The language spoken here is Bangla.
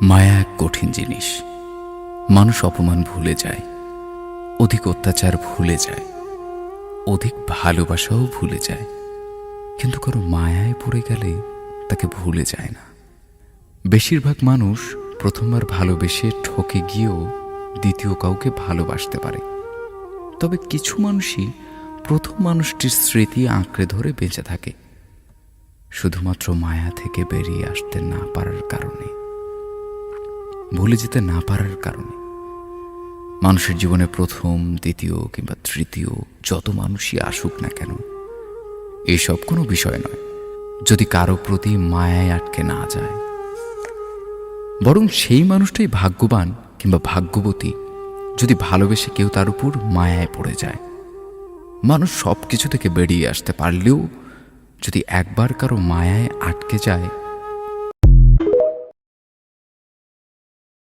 মায়া এক কঠিন জিনিস। মানুষ অপমান ভুলে যায়, অধিক অত্যাচার ভুলে যায়, অধিক ভালোবাসাও ভুলে যায়, কিন্তু কারো মায়ায় পড়ে গেলে তাকে ভুলে যায় না। বেশিরভাগ মানুষ প্রথমবার ভালোবেসে ঠকে গিয়েও দ্বিতীয় কাউকে ভালোবাসতে পারে। তবে কিছু মানুষই প্রথম মানুষটির স্মৃতি আঁকড়ে ধরে বেঁচে থাকে, শুধুমাত্র মায়া থেকে বেরিয়ে আসতে না পারার কারণে, ভুলে যেতে না পারার কারণে। মানুষের জীবনে প্রথম, দ্বিতীয় কিংবা তৃতীয় যত মানুষই আসুক না কেন, এসব কোনো বিষয় নয় যদি কারো প্রতি মায়ায় আটকে না যায়। বরং সেই মানুষটাই ভাগ্যবান কিংবা ভাগ্যবতী যদি ভালোবেসে কেউ তার উপর মায়ায় পড়ে যায়। মানুষ সব কিছু থেকে বেরিয়ে আসতে পারলেও যদি একবার কারো মায়ায় আটকে যায়,